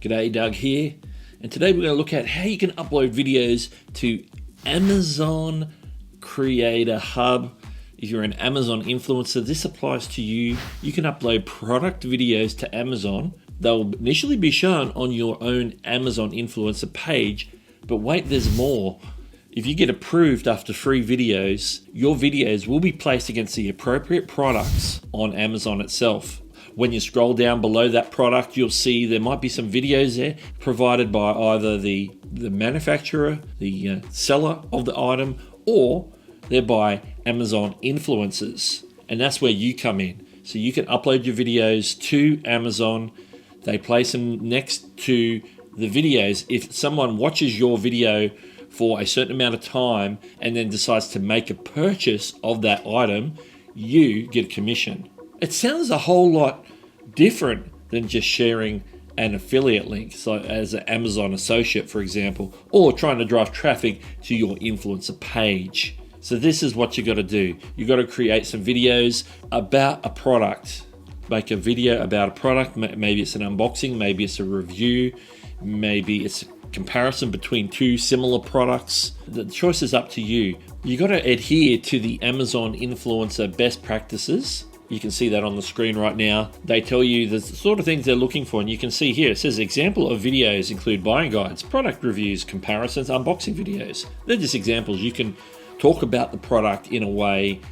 G'day, Doug here, and today we're going to look at how you can upload videos to Amazon Creator Hub. If you're an Amazon influencer, this applies to you. You can upload product videos to Amazon. They'll initially be shown on your own Amazon influencer page, but wait, there's more. If you get approved after free videos, your videos will be placed against the appropriate products on Amazon itself. When you scroll down below that product, you'll see there might be some videos there provided by either the manufacturer, the seller of the item, or they're by Amazon influencers. And that's where you come in. So you can upload your videos to Amazon. They place them next to the videos. If someone watches your video for a certain amount of time and then decides to make a purchase of that item, you get a commission. It sounds a whole lot different than just sharing an affiliate link, so as an Amazon associate, for example, or trying to drive traffic to your influencer page. So this is what you got to do. You got to create some videos about a product. Make a video about a product. Maybe it's an unboxing, maybe it's a review, maybe it's a comparison between two similar products. The choice is up to you. You got to adhere to the Amazon influencer best practices. You can see that on the screen right now. They tell you the sort of things they're looking for, and you can see here it says example of videos include buying guides, product reviews, comparisons, unboxing videos. They're just examples. You can talk about the product in a way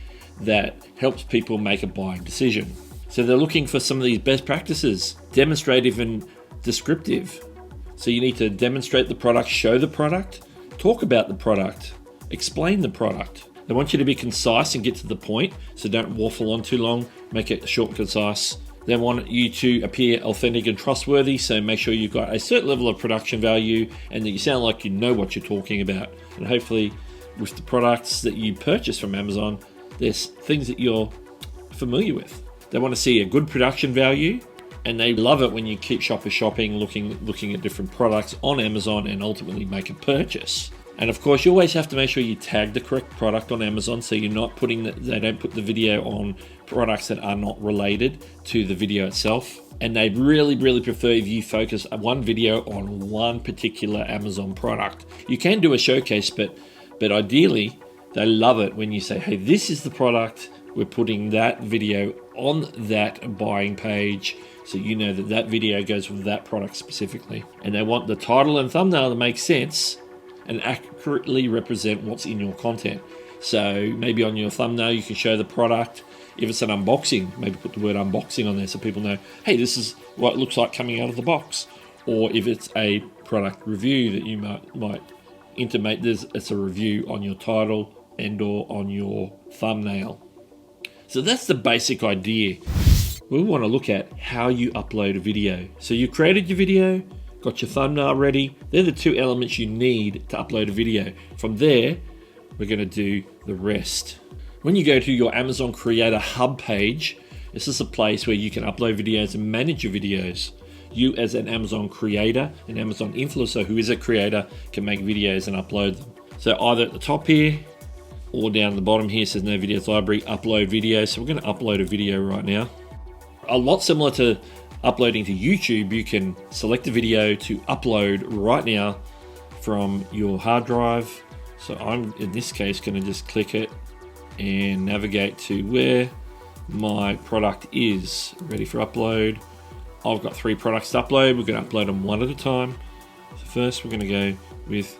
that helps people make a buying decision. So they're looking for some of these best practices, demonstrative and descriptive. So you need to demonstrate the product, show the product, talk about the product, explain the product. They want you to be concise and get to the point, so don't waffle on too long, make it short and concise. They want you to appear authentic and trustworthy, so make sure you've got a certain level of production value and that you sound like you know what you're talking about. And hopefully with the products that you purchase from Amazon, there's things that you're familiar with. They want to see a good production value, and they love it when you keep shoppers shopping, looking at different products on Amazon and ultimately make a purchase. And of course, you always have to make sure you tag the correct product on Amazon, so you're not they don't put the video on products that are not related to the video itself. And they really prefer if you focus one video on one particular Amazon product. You can do a showcase, but ideally, they love it when you say, hey, this is the product. We're putting that video on that buying page, so you know that video goes with that product specifically. And they want the title and thumbnail to make sense and accurately represent what's in your content. So maybe on your thumbnail you can show the product. If it's an unboxing, maybe put the word unboxing on there so people know, hey, this is what it looks like coming out of the box. Or if it's a product review, that you might intimate it's a review on your title and or on your thumbnail. So that's the basic idea. We want to look at how you upload a video. So you created your video, got your thumbnail ready. They're the two elements you need to upload a video. From there, we're going to do the rest. When you go to your Amazon Creator Hub page, this is a place where you can upload videos and manage your videos. You as an Amazon creator, an Amazon influencer who is a creator, can make videos and upload them. So either at the top here or down the bottom here says no videos library, upload video. So we're going to upload a video right now. A lot similar to uploading to YouTube, you can select a video to upload right now from your hard drive. So I'm, in this case, going to just click it and navigate to where my product is ready for upload. I've got 3 products to upload. We're going to upload them one at a time. So first we're going to go with,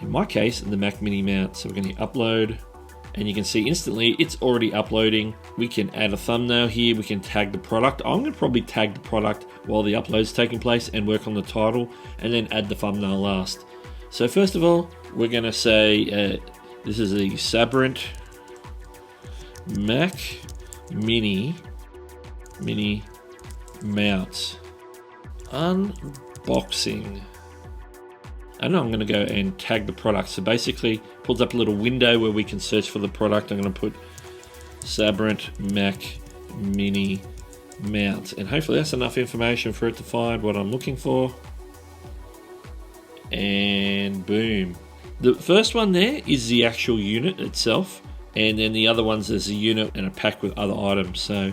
in my case, the Mac Mini mount. So we're going to upload, and you can see instantly it's already uploading. We can add a thumbnail here. We can tag the product. I'm going to probably tag the product while the upload is taking place and work on the title, and then add the thumbnail last. So first of all, we're going to say this is a Sabrent Mac Mini mount unboxing. And I'm going to go and tag the product. So basically, pulls up a little window where we can search for the product. I'm going to put Sabrent Mac Mini mount, and hopefully that's enough information for it to find what I'm looking for. And boom. The first one there is the actual unit itself, and then the other ones is a unit and a pack with other items. So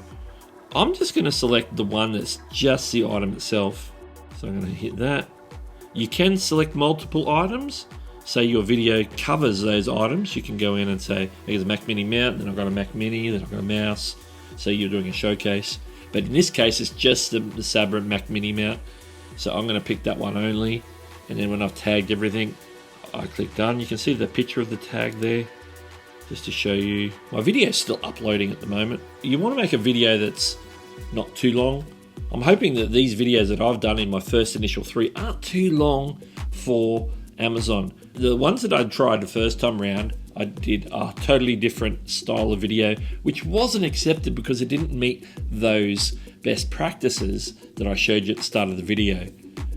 I'm just going to select the one that's just the item itself. So I'm going to hit that. You can select multiple items. Say your video covers those items. You can go in and say, here's a Mac Mini mount, then I've got a Mac Mini, then I've got a mouse. Say you're doing a showcase. But in this case, it's just the Sabrent Mac Mini mount. So I'm going to pick that one only. And then when I've tagged everything, I click done. You can see the picture of the tag there, just to show you. My video is still uploading at the moment. You want to make a video that's not too long. I'm hoping that these videos that I've done in my first initial 3 aren't too long for Amazon. The ones that I tried the first time around, I did a totally different style of video, which wasn't accepted because it didn't meet those best practices that I showed you at the start of the video.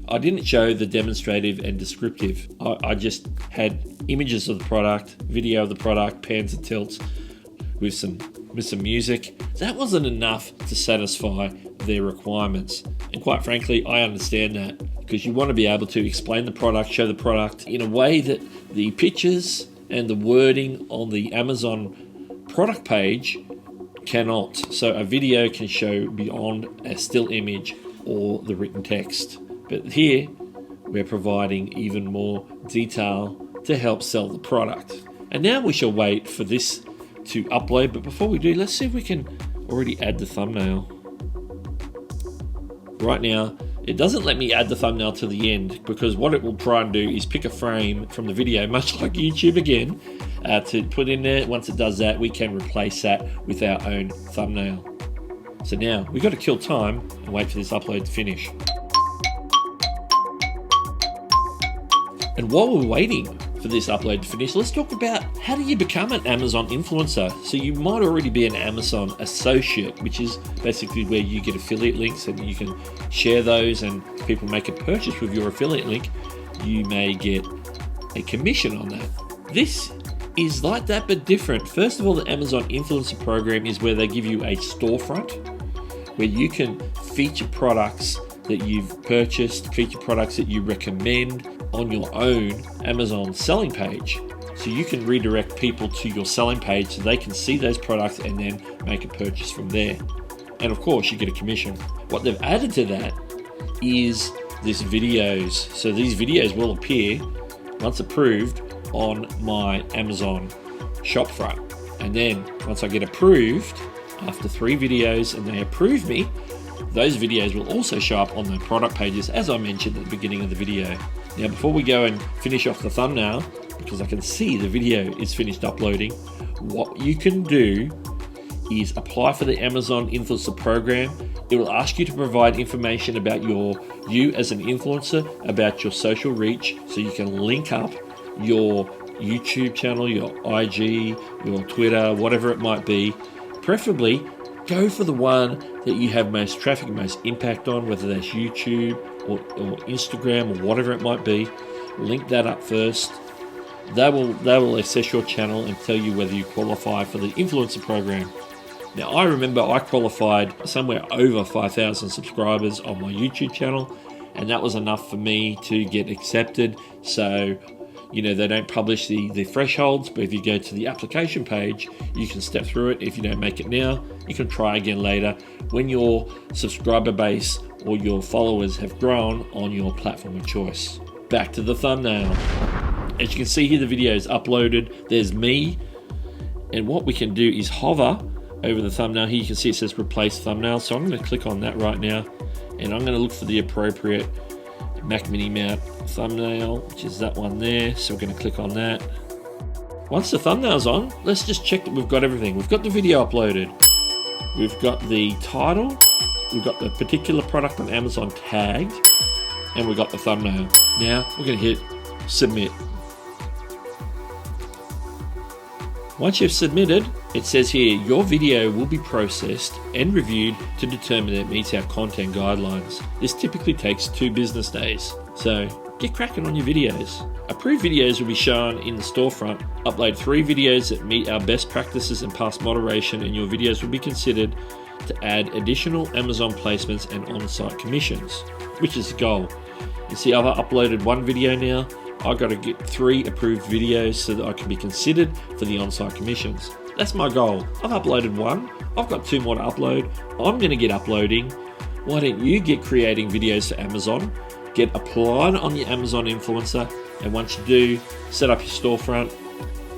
I didn't show the demonstrative and descriptive. I just had images of the product, video of the product, pans and tilts with some music. That wasn't enough to satisfy their requirements. And quite frankly, I understand that, because you want to be able to explain the product, show the product in a way that the pictures and the wording on the Amazon product page cannot. So a video can show beyond a still image or the written text. But here, we're providing even more detail to help sell the product. And now we shall wait for this to upload. But before we do, let's see if we can already add the thumbnail. Right now, it doesn't let me add the thumbnail to the end, because what it will try and do is pick a frame from the video, much like YouTube again, to put in there. Once it does that, we can replace that with our own thumbnail. So now we've got to kill time and wait for this upload to finish. And while we're waiting for this upload to finish, let's talk about how do you become an Amazon influencer. So you might already be an Amazon associate, which is basically where you get affiliate links and you can share those, and people make a purchase with your affiliate link, you may get a commission on that. This is like that but different. First of all, the Amazon influencer program is where they give you a storefront where you can feature products that you've purchased, feature products that you recommend on your own Amazon selling page. So you can redirect people to your selling page so they can see those products and then make a purchase from there. And of course, you get a commission. What they've added to that is these videos. So these videos will appear, once approved, on my Amazon shopfront. And then once I get approved, after 3 videos and they approve me, those videos will also show up on the product pages, as I mentioned at the beginning of the video. Now, before we go and finish off the thumbnail, because I can see the video is finished uploading, what you can do is apply for the Amazon Influencer Program. It will ask you to provide information about you as an influencer, about your social reach, so you can link up your YouTube channel, your IG, your Twitter, whatever it might be. Preferably, go for the one that you have most traffic, most impact on, whether that's YouTube or Instagram or whatever it might be. Link that up first. They will assess your channel and tell you whether you qualify for the influencer program. Now, I remember I qualified somewhere over 5,000 subscribers on my YouTube channel, and that was enough for me to get accepted. So, you know, they don't publish the thresholds, but if you go to the application page, you can step through it. If you don't make it now, you can try again later when your subscriber base or your followers have grown on your platform of choice. Back to the thumbnail. As you can see here, the video is uploaded. There's me. And what we can do is hover over the thumbnail. Here you can see it says replace thumbnail. So I'm going to click on that right now. And I'm going to look for the appropriate Mac Mini mount thumbnail, which is that one there. So we're going to click on that. Once the thumbnail's on, let's just check that we've got everything. We've got the video uploaded. We've got the title. We've got the particular product on Amazon tagged. And we've got the thumbnail. Now we're going to hit submit. Once you've submitted, it says here, your video will be processed and reviewed to determine that it meets our content guidelines. This typically takes 2 business days. So get cracking on your videos. Approved videos will be shown in the storefront. Upload 3 videos that meet our best practices and pass moderation, and your videos will be considered to add additional Amazon placements and on-site commissions, which is the goal. You see, I've uploaded 1 video now. I've got to get 3 approved videos so that I can be considered for the on-site commissions. That's my goal. I've uploaded 1. I've got 2 more to upload. I'm going to get uploading why don't you get creating videos for Amazon, get applied on your Amazon influencer, and once you do, set up your storefront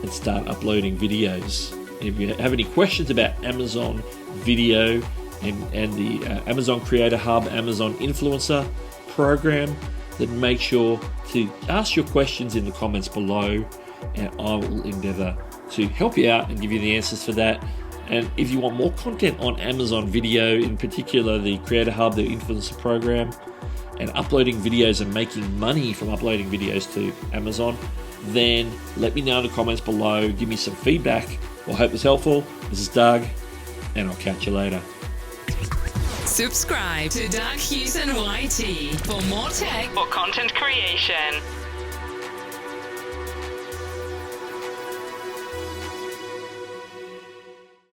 and start uploading videos. And if you have any questions about Amazon video and the Amazon Creator Hub, Amazon Influencer program, then make sure to ask your questions in the comments below, and I will endeavor to help you out and give you the answers for that. And if you want more content on Amazon video, in particular the Creator Hub, the Influencer program, and uploading videos and making money from uploading videos to Amazon, then let me know in the comments below. Give me some feedback. Well, I hope it's helpful. This is Doug, and I'll catch you later. Subscribe to Doug Hewson YT for more tech or content creation.